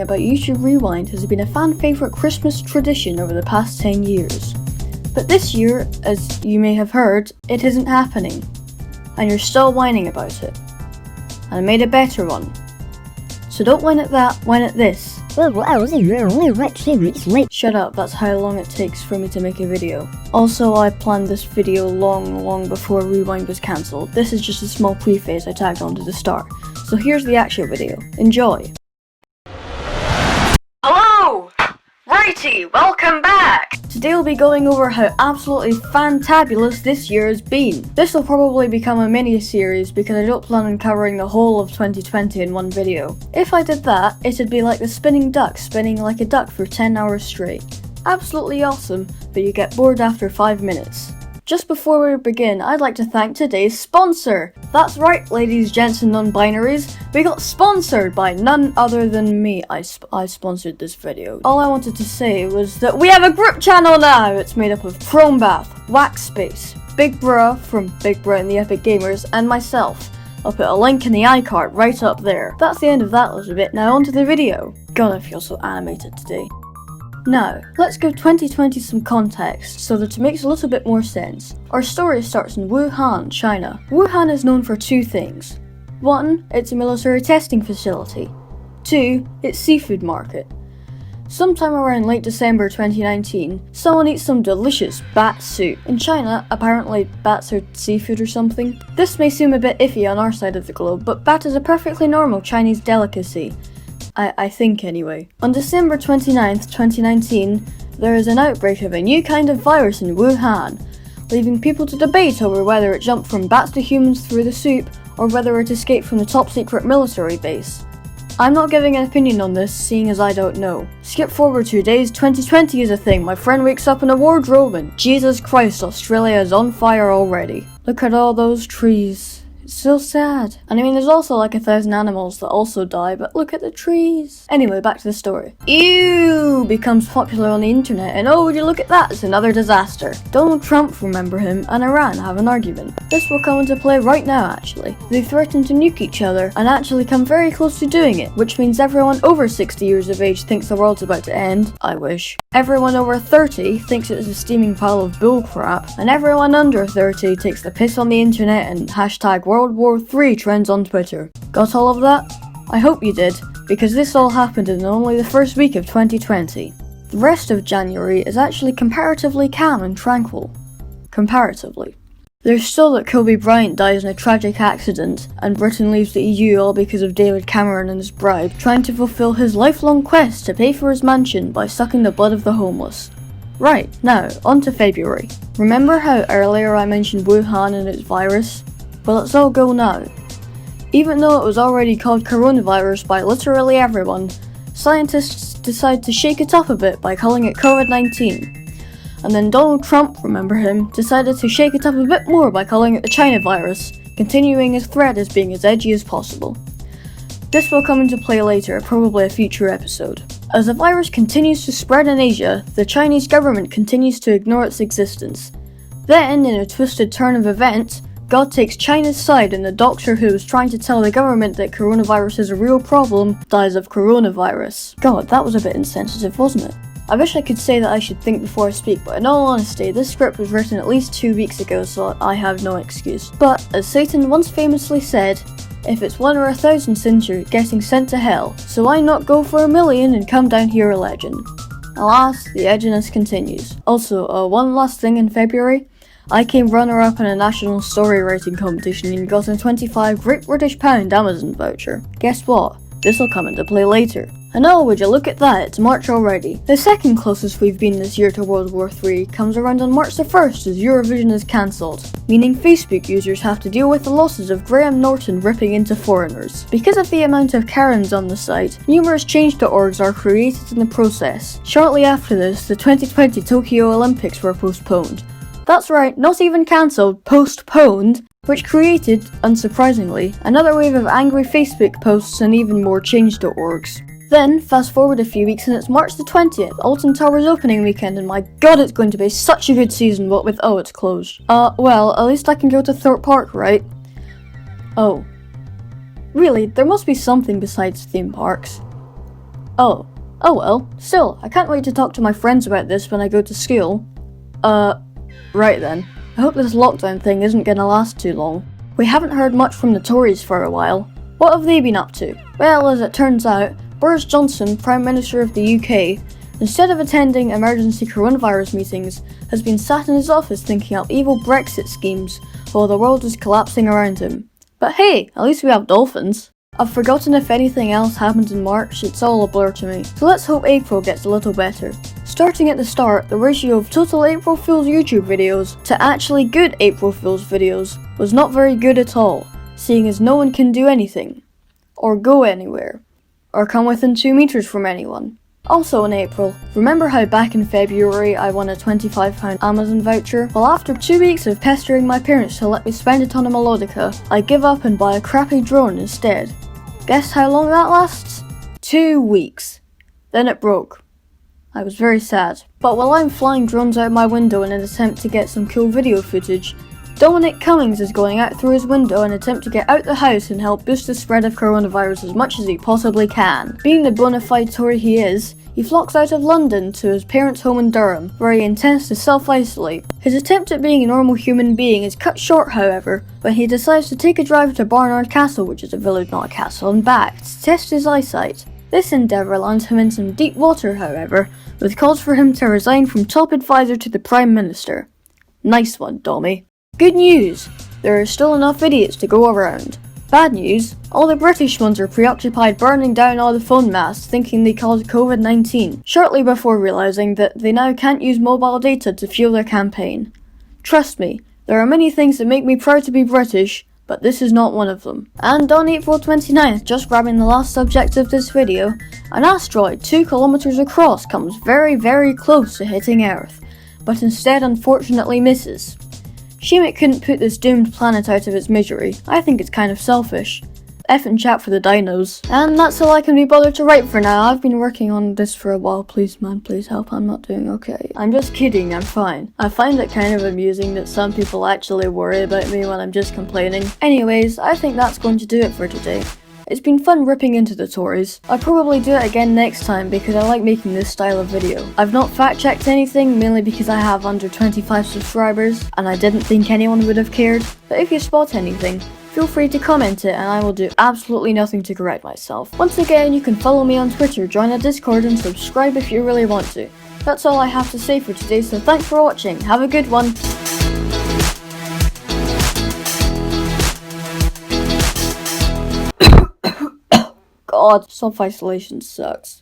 about YouTube Rewind has been a fan favourite Christmas tradition over the past 10 years. But this year, as you may have heard, it isn't happening. And you're still whining about it. And I made a better one. So don't whine at that, whine at this. Shut up, that's how long it takes for me to make a video. Also, I planned this video long before Rewind was cancelled. This is just a small preface I tagged onto the start. So here's the actual video. Enjoy! Hello! Righty, welcome back! Today we'll be going over how absolutely fantabulous this year has been. This will probably become a mini-series because I don't plan on covering the whole of 2020 in one video. If I did that, it'd be like the spinning duck spinning like a duck for 10 hours straight. Absolutely awesome, but you get bored after 5 minutes. Just before we begin, I'd like to thank today's sponsor! That's right, ladies, gents, and non-binaries, we got sponsored by none other than me. I sponsored this video. All I wanted to say was that we have a group channel now! It's made up of Chromebath, Waxspace, Big Bruh from Big Bruh and the Epic Gamers, and myself. I'll put a link in the iCard right up there. That's the end of that little bit, now onto the video. God, I feel so animated today. Now, let's give 2020 some context so that it makes a little bit more sense. Our story starts in Wuhan, China. Wuhan is known for two things. 1, it's a military testing facility. 2, its seafood market. Sometime around late December 2019, someone eats some delicious bat soup. In China, apparently bats are seafood or something. This may seem a bit iffy on our side of the globe, but bat is a perfectly normal Chinese delicacy. I think anyway. On December 29th, 2019, there is an outbreak of a new kind of virus in Wuhan, leaving people to debate over whether it jumped from bats to humans through the soup, or whether it escaped from the top secret military base. I'm not giving an opinion on this, seeing as I don't know. Skip forward 2 days, 2020 is a thing, my friend wakes up in a wardrobe and Jesus Christ, Australia is on fire already. Look at all those trees. It's so sad. And I mean, there's also like 1,000 animals that also die, but look at the trees. Anyway, back to the story. Ew becomes popular on the internet, and oh, would you look at that, it's another disaster. Donald Trump, remember him, and Iran have an argument. This will come into play right now, actually. They threaten to nuke each other, and actually come very close to doing it, which means everyone over 60 years of age thinks the world's about to end. I wish. Everyone over 30 thinks it's a steaming pile of bullcrap, and everyone under 30 takes the piss on the internet and hashtag World War III trends on Twitter. Got all of that? I hope you did, because this all happened in only the first week of 2020. The rest of January is actually comparatively calm and tranquil. Comparatively. There's still that Kobe Bryant dies in a tragic accident, and Britain leaves the EU all because of David Cameron and his bride trying to fulfill his lifelong quest to pay for his mansion by sucking the blood of the homeless. Right, now, on to February. Remember how earlier I mentioned Wuhan and its virus? Well, let's all go now. Even though it was already called coronavirus by literally everyone, scientists decided to shake it up a bit by calling it COVID-19. And then Donald Trump, remember him, decided to shake it up a bit more by calling it the China virus, continuing his threat as being as edgy as possible. This will come into play later, probably a future episode. As the virus continues to spread in Asia, the Chinese government continues to ignore its existence. Then, in a twisted turn of events, God takes China's side, and the doctor who was trying to tell the government that coronavirus is a real problem dies of coronavirus. God, that was a bit insensitive, wasn't it? I wish I could say that I should think before I speak, but in all honesty, this script was written at least 2 weeks ago, so I have no excuse. But, as Satan once famously said, if it's 1 or 1,000 sins you're getting sent to hell, so why not go for 1,000,000 and come down here a legend? Alas, the edginess continues. Also, one last thing in February. I came runner-up in a national story writing competition and got a 25 Great British Pound Amazon voucher. Guess what? This'll come into play later. And oh, would you look at that, it's March already. The second closest we've been this year to World War III comes around on March the 1st as Eurovision is cancelled, meaning Facebook users have to deal with the losses of Graham Norton ripping into foreigners. Because of the amount of Karens on the site, numerous change.orgs are created in the process. Shortly after this, the 2020 Tokyo Olympics were postponed. That's right, not even cancelled, postponed, which created, unsurprisingly, another wave of angry Facebook posts and even more change.orgs. Then, fast forward a few weeks and it's March the 20th, Alton Towers opening weekend, and my god, it's going to be such a good season, what with, oh, it's closed. Well, at least I can go to Thorpe Park, right? Oh. Really, there must be something besides theme parks. Oh. Oh well. Still, I can't wait to talk to my friends about this when I go to school. Right then. I hope this lockdown thing isn't gonna last too long. We haven't heard much from the Tories for a while. What have they been up to? Well, as it turns out, Boris Johnson, Prime Minister of the UK, instead of attending emergency coronavirus meetings, has been sat in his office thinking up evil Brexit schemes while the world is collapsing around him. But hey, at least we have dolphins. I've forgotten if anything else happened in March, it's all a blur to me. So let's hope April gets a little better. Starting at the start, the ratio of total April Fool's YouTube videos to actually good April Fool's videos was not very good at all, seeing as no one can do anything, or go anywhere, or come within 2 meters from anyone. Also in April, remember how back in February I won a £25 Amazon voucher? Well, after 2 weeks of pestering my parents to let me spend it on a Melodica, I give up and buy a crappy drone instead. Guess how long that lasts? 2 weeks. Then it broke. I was very sad. But while I'm flying drones out my window in an attempt to get some cool video footage, Dominic Cummings is going out through his window in an attempt to get out the house and help boost the spread of coronavirus as much as he possibly can. Being the bona fide Tory he is, he flocks out of London to his parents' home in Durham, where he intends to self-isolate. His attempt at being a normal human being is cut short, however, when he decides to take a drive to Barnard Castle, which is a village not a castle, and back, to test his eyesight. This endeavour lands him in some deep water, however, with calls for him to resign from top advisor to the Prime Minister. Nice one, Dommy. Good news! There are still enough idiots to go around. Bad news, all the British ones are preoccupied burning down all the phone masts thinking they caused COVID-19, shortly before realising that they now can't use mobile data to fuel their campaign. Trust me, there are many things that make me proud to be British, but this is not one of them. And on April 29th, just grabbing the last subject of this video, an asteroid 2 kilometers across comes very, very close to hitting Earth, but instead unfortunately misses. Shame it couldn't put this doomed planet out of its misery. I think it's kind of selfish. Effing chat for the dinos. And that's all I can be bothered to write for now. I've been working on this for a while. Please man, please help. I'm not doing okay. I'm just kidding, I'm fine. I find it kind of amusing that some people actually worry about me when I'm just complaining. Anyways, I think that's going to do it for today. It's been fun ripping into the Tories. I'll probably do it again next time because I like making this style of video. I've not fact-checked anything, mainly because I have under 25 subscribers, and I didn't think anyone would have cared. But if you spot anything, feel free to comment it and I will do absolutely nothing to correct myself. Once again, you can follow me on Twitter, join a Discord, and subscribe if you really want to. That's all I have to say for today, so thanks for watching. Have a good one. God, self-isolation sucks.